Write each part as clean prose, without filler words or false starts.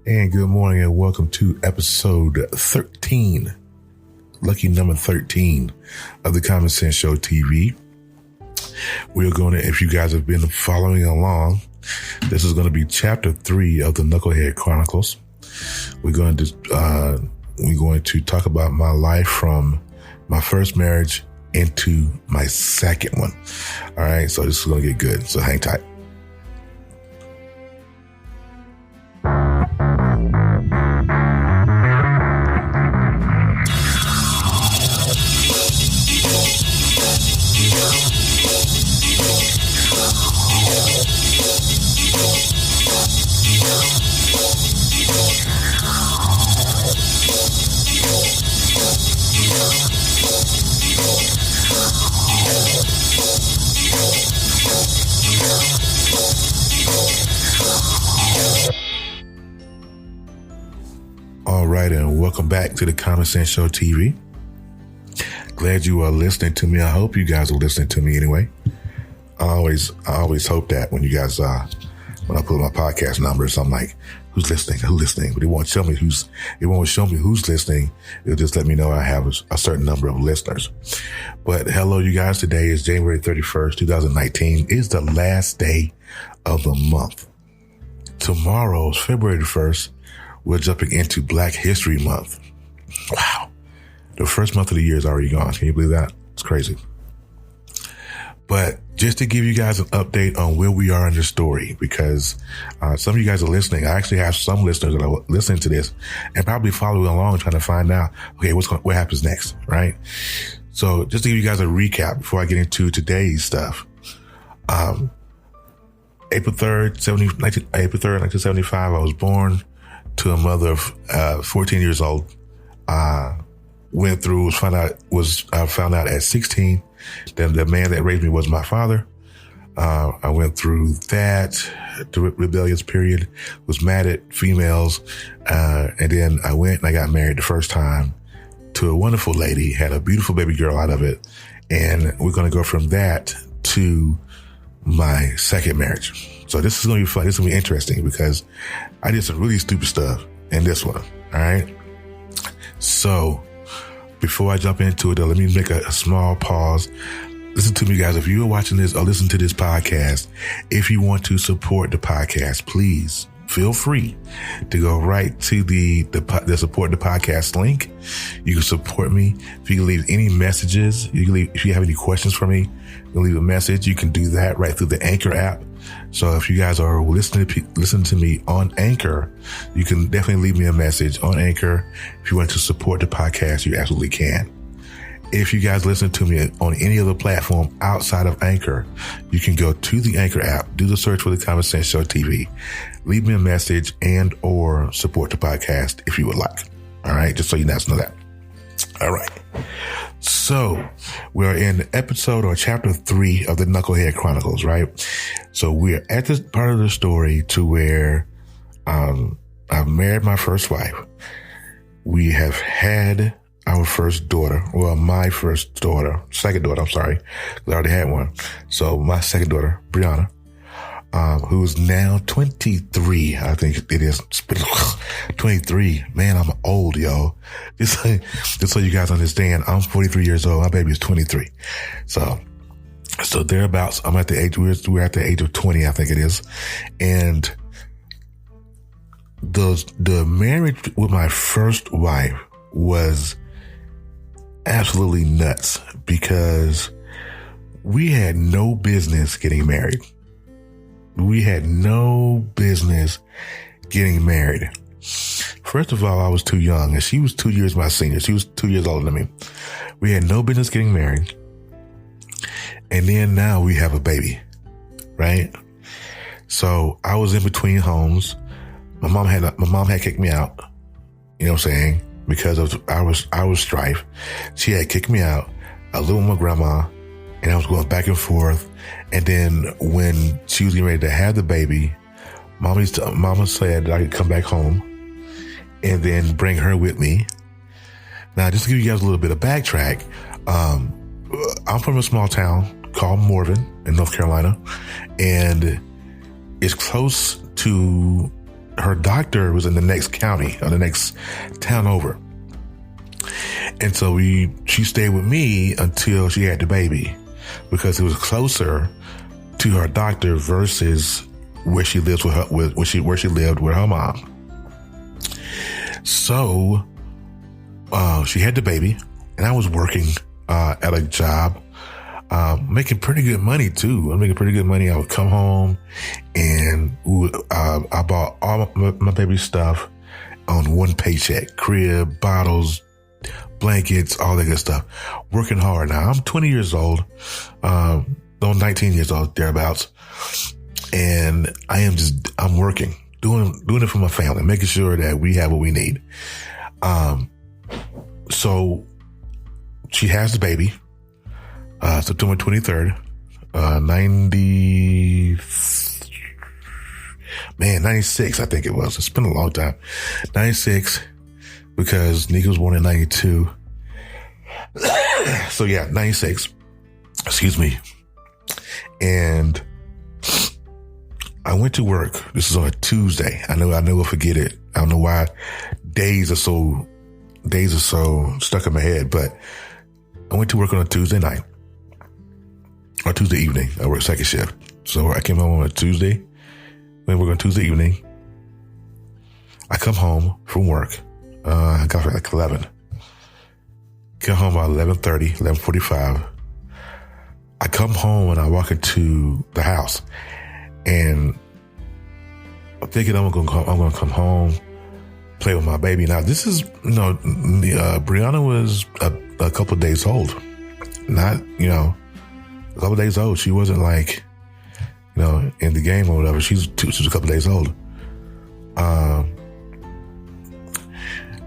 And good morning and welcome to episode 13, lucky number 13 of the Common Sense Show TV. We're going to, if you guys have been following along, this is going to be chapter 3 of the Knucklehead Chronicles. We're going to talk about my life from my first marriage into my second one. All right, so this is going to get good, so hang tight. All right, and welcome back to the Common Sense Show TV. Glad you are listening to me. I hope you guys are listening to me anyway. I always hope that when you guys, when I put my podcast numbers, I'm like, who's listening? Who's listening? But it won't show me who's listening. It'll just let me know I have a certain number of listeners. But hello, you guys. Today is January 31st, 2019. It's the last day of the month. Tomorrow is February the 1st. We're jumping into Black History Month. Wow. The first month of the year is already gone. Can you believe that? It's crazy. But just to give you guys an update on where we are in the story, because some of you guys are listening. I actually have some listeners that are listening to this and probably following along trying to find out, okay, what happens next, right? So just to give you guys a recap before I get into today's stuff. April 3rd, 1975, I was born to a mother of 14 years old. Found out at 16 that the man that raised me was my father. I went through that, the rebellious period, was mad at females. And then I went and I got married the first time to a wonderful lady, had a beautiful baby girl out of it. And we're going to go from that to my second marriage. So this is going to be fun. This is going to be interesting because I did some really stupid stuff in this one. All right. So before I jump into it, though, let me make a small pause. Listen to me, guys. If you are watching this or listen to this podcast, if you want to support the podcast, please feel free to go right to the support the podcast link. You can support me. If you can leave any messages, if you have any questions for me, you can leave a message. You can do that right through the Anchor app. So if you guys are listening to me on Anchor, you can definitely leave me a message on Anchor. If you want to support the podcast, you absolutely can. If you guys listen to me on any other platform outside of Anchor, you can go to the Anchor app, do the search for the Common Sense Show TV, leave me a message and or support the podcast if you would like. All right. Just so you guys know that. All right. So we're in episode or chapter 3 of the Knucklehead Chronicles, right? So we're at this part of the story to where I've married my first wife. We have had our first daughter, well, my second daughter, I'm sorry. I already had one. So my second daughter, Brianna, who's now 23, I think it is. 23. Man, I'm old, yo. Just so you guys understand, I'm 43 years old. My baby is 23. So thereabouts, I'm at the age, we're at the age of 20, I think it is. And the marriage with my first wife was absolutely nuts because we had no business getting married. We had no business getting married. First of all, I was too young and she was 2 years my senior. She was 2 years older than me. We had no business getting married. And then now we have a baby, right? So I was in between homes. My mom had kicked me out, you know what I'm saying? Because of our strife. She had kicked me out. I lived with my grandma and I was going back and forth. And then when she was getting ready to have the baby, Mama said that I could come back home and then bring her with me. Now, just to give you guys a little bit of backtrack, I'm from a small town called Morven in North Carolina, and it's close to her doctor was in the next county or the next town over. And so she stayed with me until she had the baby because it was closer to her doctor versus where she lives with her, where she lived with her mom. So, she had the baby and I was working, at a job, making pretty good money too. I'm making pretty good money. I would come home and I bought all my baby stuff on one paycheck: crib, bottles, blankets, all that good stuff. Working hard. Now I'm 20 years old, 19 years old, thereabouts. And I'm working, doing it for my family, making sure that we have what we need. So she has the baby, September 23rd, 96, I think it was. It's been a long time. 96, because Nika was born in 92. So yeah, 96, excuse me. And I went to work. This is on a Tuesday. I know I'll forget it. I don't know why days are so stuck in my head, but I went to work on a Tuesday night or Tuesday evening. I worked second shift. So I came home on a Tuesday. Went to work on Tuesday evening. I come home from work. I got off at like 11. Get home about 11:30, 11:45. I come home and I walk into the house and I'm thinking I'm going to come home, play with my baby. Now this is, Brianna was a couple of days old, not, a couple of days old. She wasn't like, in the game or whatever. She was a couple of days old.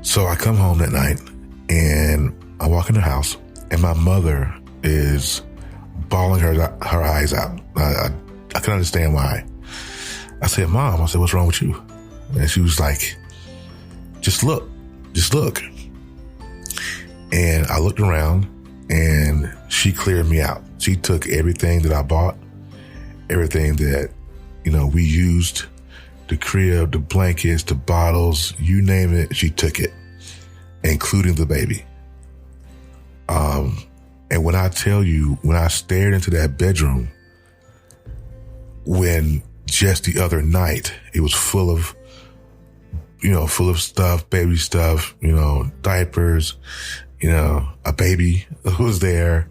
So I come home that night and I walk in the house and my mother is bawling her eyes out. I couldn't understand why. I said, Mom, what's wrong with you? And she was like, just look. And I looked around and she cleared me out. She took everything that I bought, everything that, we used, the crib, the blankets, the bottles, you name it, she took it, including the baby. And when I tell you, when I stared into that bedroom, when just the other night, it was full of stuff, baby stuff, diapers, a baby was there,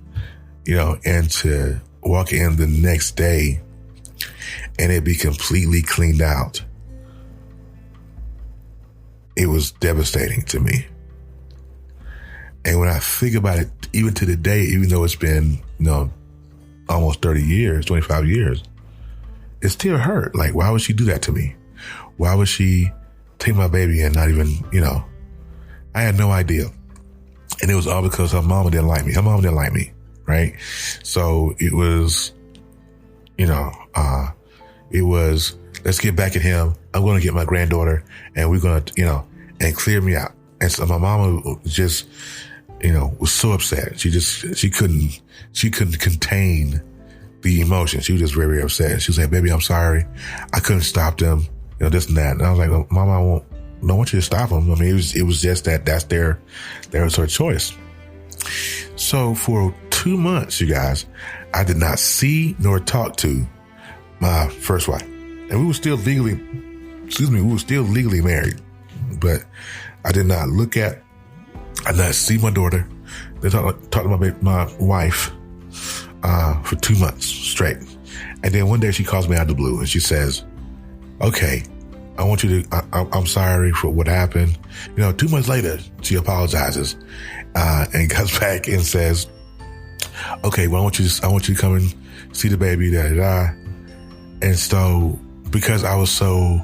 and to walk in the next day and it be completely cleaned out. It was devastating to me. And when I think about it, even to the day, even though it's been, almost 30 years, 25 years, it still hurt. Like, why would she do that to me? Why would she take my baby and not even, I had no idea. And it was all because her mama didn't like me. Her mama didn't like me, right? So it was, let's get back at him. I'm going to get my granddaughter and we're going to, and clear me out. And so my mama just, was so upset. She couldn't contain the emotion. She was just very, very upset. She was like, baby, I'm sorry. I couldn't stop them, this and that. And I was like, well, Mama, I don't want you to stop them. I mean, it was just that that was her choice. So for 2 months, you guys, I did not see nor talk to my first wife. And we were still legally married, but I did not I did not see my daughter. They talk to my wife, for 2 months straight. And then one day she calls me out of the blue and she says, okay, I'm sorry for what happened. 2 months later, she apologizes, and comes back and says, okay, well, I want you to come and see the baby, da, da, da. And so, because I was so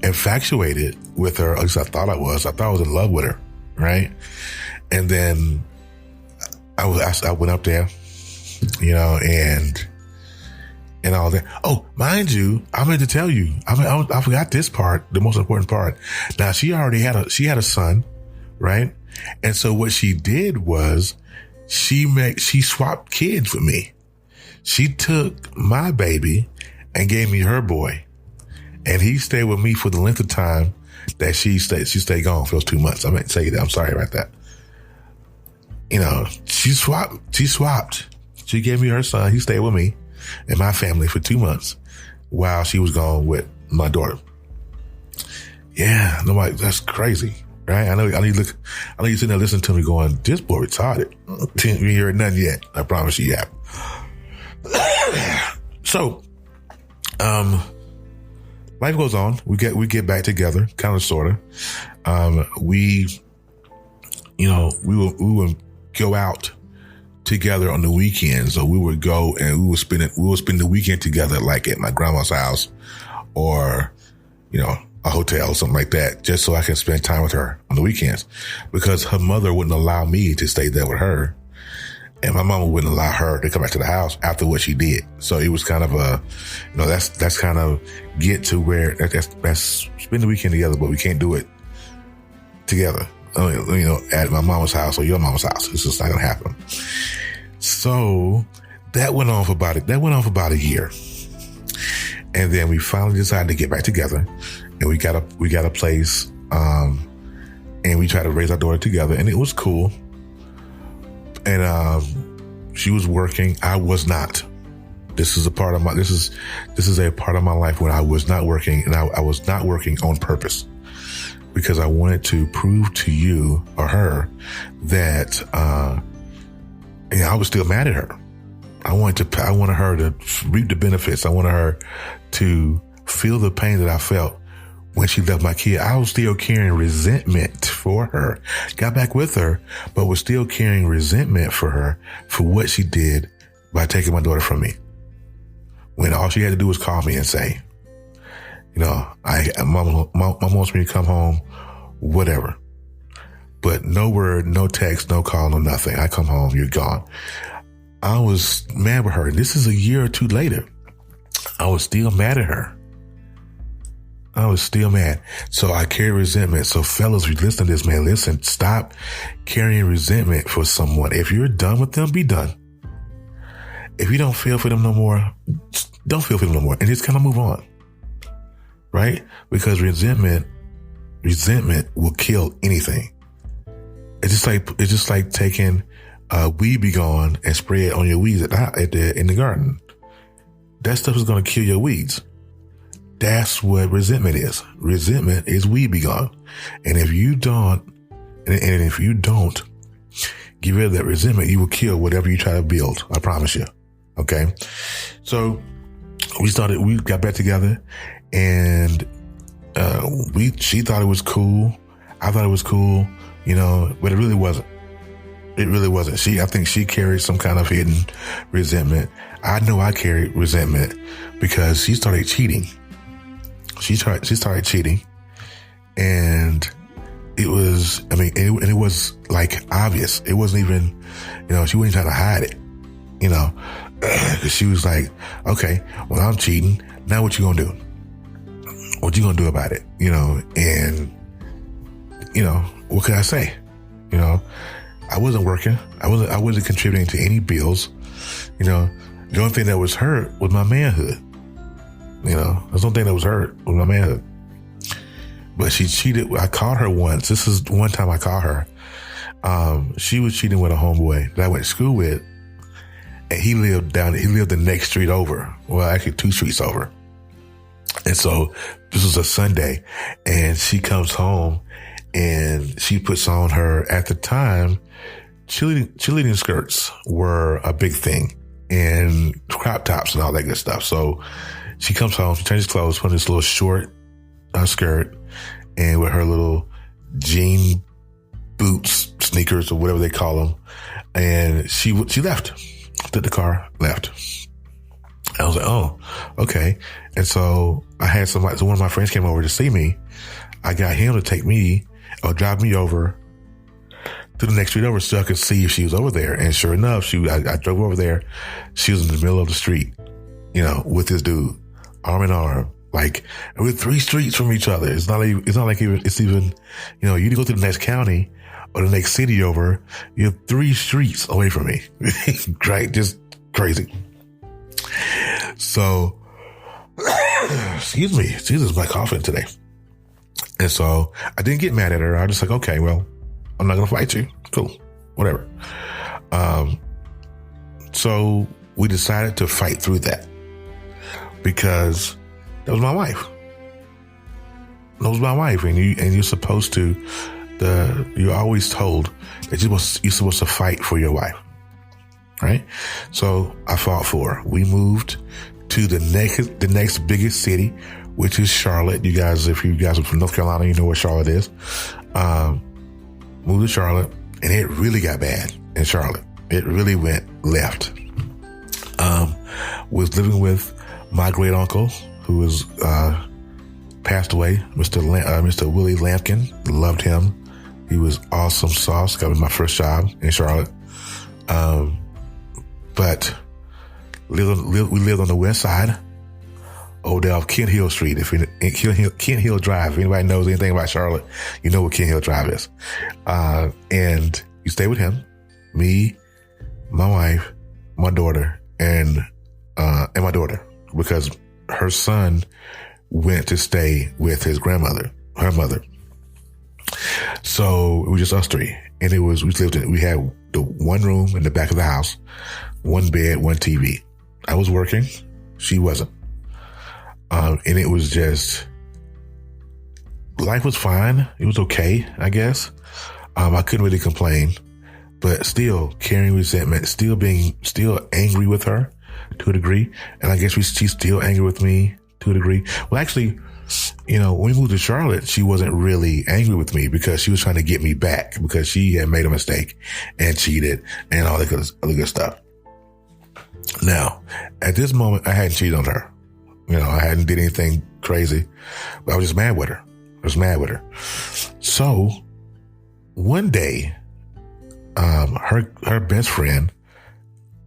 infatuated with her, at least I thought I was in love with her, right? And then I went up there, and all that. Oh, mind you, I meant to tell you, I forgot this part, the most important part. Now she had a son, right? And so what she did was she swapped kids with me. She took my baby and gave me her boy. And he stayed with me for the length of time that she stayed gone for those 2 months. I meant to say that. I'm sorry about that. She swapped. She gave me her son. He stayed with me and my family for 2 months while she was gone with my daughter. Yeah, nobody. That's crazy, right? I know you're sitting there listening to me going, "This boy retarded." You ain't heard nothing yet. I promise you, yeah. So, life goes on. We get back together, kind of, sort of. We would go out together on the weekends, so we would go and we would spend the weekend together, like at my grandma's house, or a hotel or something like that, just so I can spend time with her on the weekends, because her mother wouldn't allow me to stay there with her, and my mama wouldn't allow her to come back to the house after what she did. So it was kind of that's kind of get to where that's spend the weekend together, but we can't do it together, at my mama's house or your mama's house. It's just not gonna happen. So that went on for about a year. And then we finally decided to get back together, and we got a place, and we tried to raise our daughter together, and it was cool. And she was working, I was not. This is a part of my life when I was not working, and I was not working on purpose, because I wanted to prove to you or her that I was still mad at her. I wanted her to reap the benefits. I wanted her to feel the pain that I felt when she left my kid. I was still carrying resentment for her. Got back with her, but was still carrying resentment for her for what she did by taking my daughter from me. When all she had to do was call me and say, Mom wants me to come home, whatever. But no word, no text, no call, no nothing. I come home, you're gone. I was mad with her. This is a year or two later. I was still mad at her. I was still mad. So I carry resentment. So fellas, if you listen to this, man, listen, stop carrying resentment for someone. If you're done with them, be done. If you don't feel for them no more, don't feel for them no more, and just kind of move on. Right? Because resentment will kill anything. It's just like taking weed be gone and spray it on your weeds in the garden. That stuff is going to kill your weeds. That's what resentment is. Resentment is weed be gone. And if you don't get rid of that resentment, you will kill whatever you try to build. I promise you. Okay. So we got back together, and she thought it was cool. I thought it was cool, but it really wasn't. It really wasn't. I think she carried some kind of hidden resentment. I know I carried resentment because she started cheating. She started cheating, and it was like obvious. It wasn't even, she wasn't trying to hide it, cause she was like, okay, well, I'm cheating. Now what you gonna do? What you gonna do about it? And, what can I say? I wasn't working. I wasn't contributing to any bills. The only thing that was hurt was my manhood. That's the only thing that was hurt was my manhood. But she cheated. I caught her once. This is one time I caught her. She was cheating with a homeboy that I went to school with, and he lived the next street over. Well, actually 2 streets over. And so this was a Sunday, and she comes home, and she puts on her, at the time, cheerleading skirts were a big thing, and crop tops and all that good stuff. So she comes home, she changes clothes, put on this little short skirt, and with her little jean boots, sneakers, or whatever they call them, and she left. Took the car, left. I was like, oh, okay. And so I had so one of my friends came over to see me. I got him to take me or drive me over to the next street over so I could see if she was over there. And sure enough, I drove over there. She was in the middle of the street, with this dude, arm in arm. Like, we're 3 streets from each other. It's not even, you go to the next county or the next city over, you're 3 streets away from me. Right? Just crazy. So, excuse me, Jesus, my coughing today. And so I didn't get mad at her. I was just like, okay, well, I'm not going to fight you. Cool. Whatever. So we decided to fight through that because that was my wife. That was my wife. And you're supposed to, you're always told that you're supposed to fight for your wife. Right? So I fought for her. We moved to the next biggest city, which is Charlotte. You guys, if you guys are from North Carolina, you know where Charlotte is. Moved to Charlotte, and it really got bad in Charlotte. It really went left. Was living with my great uncle, who was passed away, Mr. Willie Lampkin. Loved him. He was awesome sauce. Got me my first job in Charlotte. But we lived on the west side, over there off Kent Hill Street. Kent Hill Drive. If anybody knows anything about Charlotte, you know what Kent Hill Drive is. And you stay with him, me, my wife, my daughter, and my daughter, because her son went to stay with his grandmother, her mother. So it was just us three, and we had the one room in the back of the house, one bed, one TV. I was working, she wasn't. And it was just, life was fine. It was okay, I guess. I couldn't really complain, but still carrying resentment, still angry with her to a degree. And I guess she's still angry with me to a degree. Well, actually, when we moved to Charlotte, she wasn't really angry with me because she was trying to get me back because she had made a mistake and cheated and all that other good stuff. Now, at this moment, I hadn't cheated on her. I hadn't did anything crazy, but I was just mad with her. So one day, her best friend,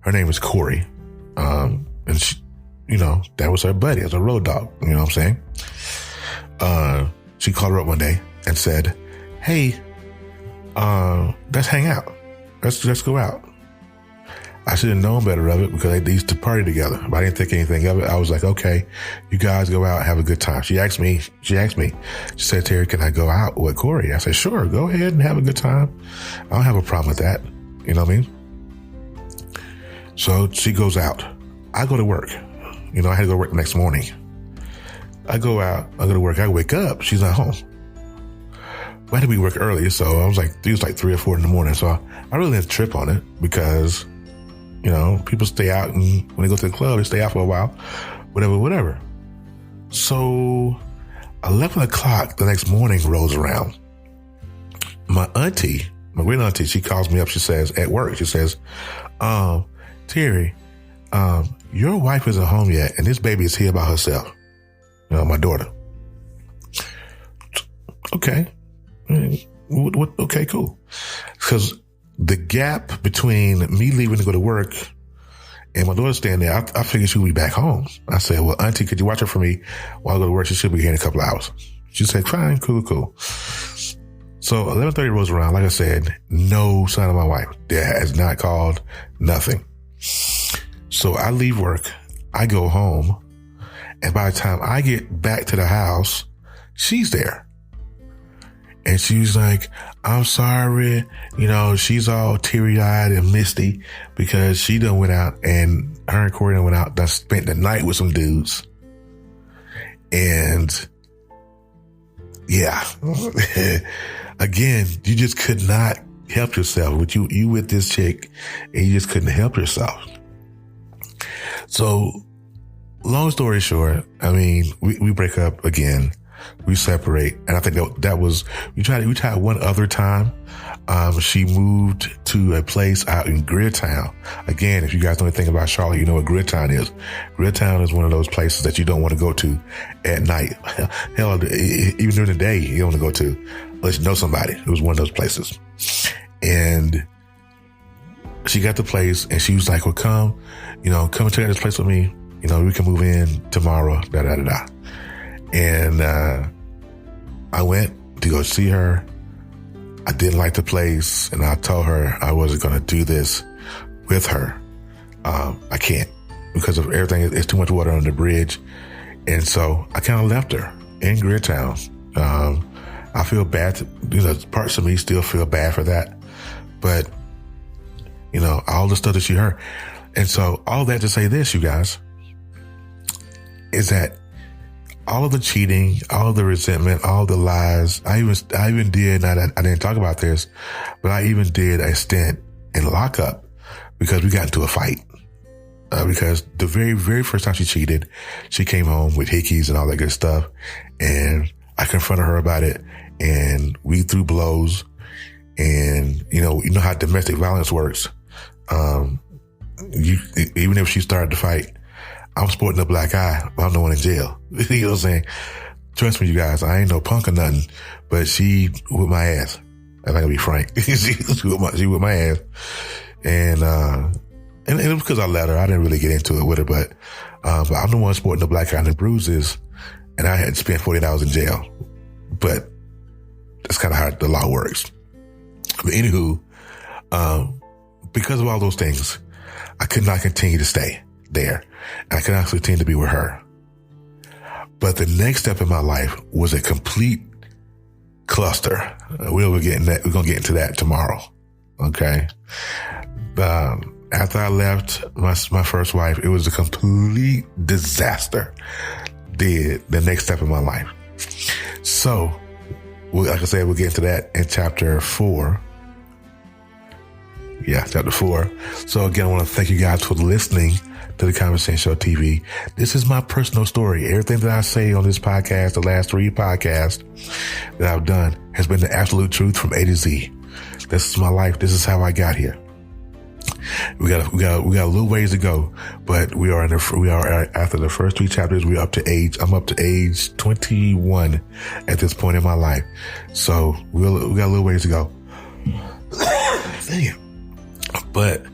her name was Corey. And she, that was her buddy. It was a road dog. You know what I'm saying? She called her up one day and said, hey, let's hang out. Let's go out. I should have known better of it because they used to party together, but I didn't think anything of it. I was like, okay, you guys go out and have a good time. She asked me, she said, Terry, can I go out with Corey? I said, sure, go ahead and have a good time. I don't have a problem with that. You know what I mean? So she goes out. I go to work. I had to go to work the next morning. I go out, I go to work, I wake up, she's not home. Why did we work early? So it was like 3 or 4 in the morning. So I really didn't trip on it because people stay out, and when they go to the club, they stay out for a while, whatever. So 11 o'clock the next morning rolls around. My great auntie, she calls me up. She says, at work, she says, Terry, your wife isn't home yet, and this baby is here by herself. My daughter. Okay. Okay, cool. Because the gap between me leaving to go to work and my daughter staying there, I figured she would be back home. I said, well, auntie, could you watch her for me while I go to work? She should be here in a couple of hours. She said, fine, cool. So 11:30 rolls around. Like I said, no sign of my wife. Dad has not called, nothing. So I leave work. I go home. And by the time I get back to the house, she's there. And she was like, I'm sorry. She's all teary-eyed and misty because she done went out, and her and Corey done went out, done spent the night with some dudes. And yeah, again, you just could not help yourself. With you with this chick, and you just couldn't help yourself. So long story short, we break up again. We separate. And I think that was, we tried one other time. She moved to a place out in Greertown. Again, if you guys know anything about Charlotte, you know what Greertown is. Greertown is one of those places that you don't want to go to at night. Hell, even during the day, you don't want to go to unless you know somebody. It was one of those places. And she got the place, and she was like, well, come and check out this place with me. We can move in tomorrow, da-da-da-da. And I went to go see her. I didn't like the place, and I told her I wasn't going to do this with her. I can't because of everything. It's too much water under the bridge. And so I kind of left her in Gridtown. I feel bad. Parts of me still feel bad for that. But, all the stuff that she heard. And so all that to say this, you guys, is that all of the cheating, all of the resentment, all the lies, I even did, I didn't talk about this, but I even did a stint in lockup because we got into a fight. Because the very, very first time she cheated, she came home with hickeys and all that good stuff. And I confronted her about it, and we threw blows. And, you know how domestic violence works. Even if she started to fight, I'm sporting a black eye, but I'm the one in jail. You know what I'm saying? Trust me, you guys, I ain't no punk or nothing, but she whipped my ass. I'm not gonna be frank. she whipped my ass. And it was because I let her. I didn't really get into it with her, but I'm the one sporting the black eye and the bruises, and I had spent 48 hours in jail. But that's kind of how the law works. But anywho, because of all those things, I could not continue to stay there. I could not continue to be with her. But the next step in my life was a complete cluster. We're going to get into that tomorrow. Okay. After I left my first wife, it was a complete disaster. The next step in my life. So, like I said, we'll get into that in chapter 4. Yeah, chapter 4. So again, I want to thank you guys for listening to the Conversation Show TV. This is my personal story. Everything that I say on this podcast, the last 3 podcasts that I've done, has been the absolute truth from A to Z. This is my life. This is how I got here. We got a little ways to go, but we are after the first 3 chapters. I'm up to age 21 at this point in my life. So we got a little ways to go. Damn. But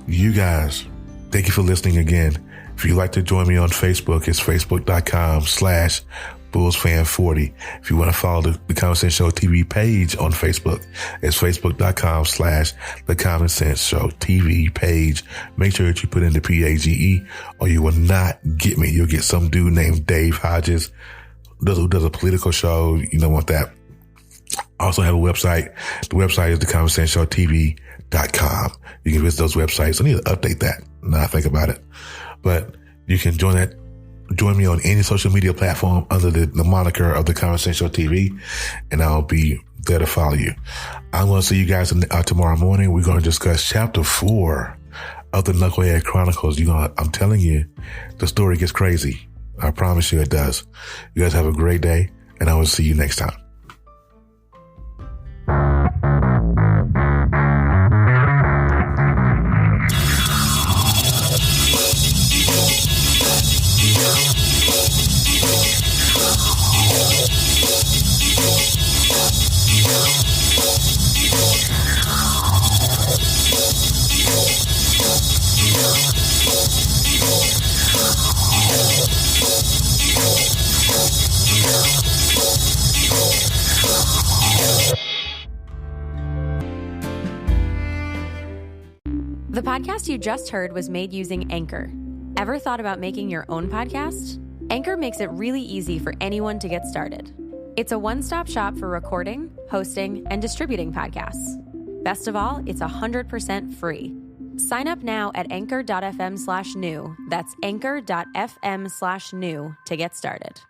you guys, thank you for listening again. If you'd like to join me on Facebook, it's facebook.com/BullsFan40. If you want to follow the Common Sense Show TV page on Facebook, it's facebook.com/The Common Sense Show TV page. Make sure that you put in the PAGE or you will not get me. You'll get some dude named Dave Hodges who does a political show. You don't want that. I also have a website. The website is theconversationshowtv.com. You can visit those websites. I need to update that now I think about it. But you can join me on any social media platform under the moniker of the Conversation Show TV, and I'll be there to follow you. I'm going to see you guys tomorrow morning. We're going to discuss chapter 4 of the Knucklehead Chronicles. I'm telling you, the story gets crazy. I promise you it does. You guys have a great day, and I will see you next time. The podcast you just heard was made using Anchor. Ever thought about making your own podcast? Anchor makes it really easy for anyone to get started. It's a one-stop shop for recording, hosting, and distributing podcasts. Best of all, it's 100% free. Sign up now at anchor.fm/new. That's anchor.fm/new to get started.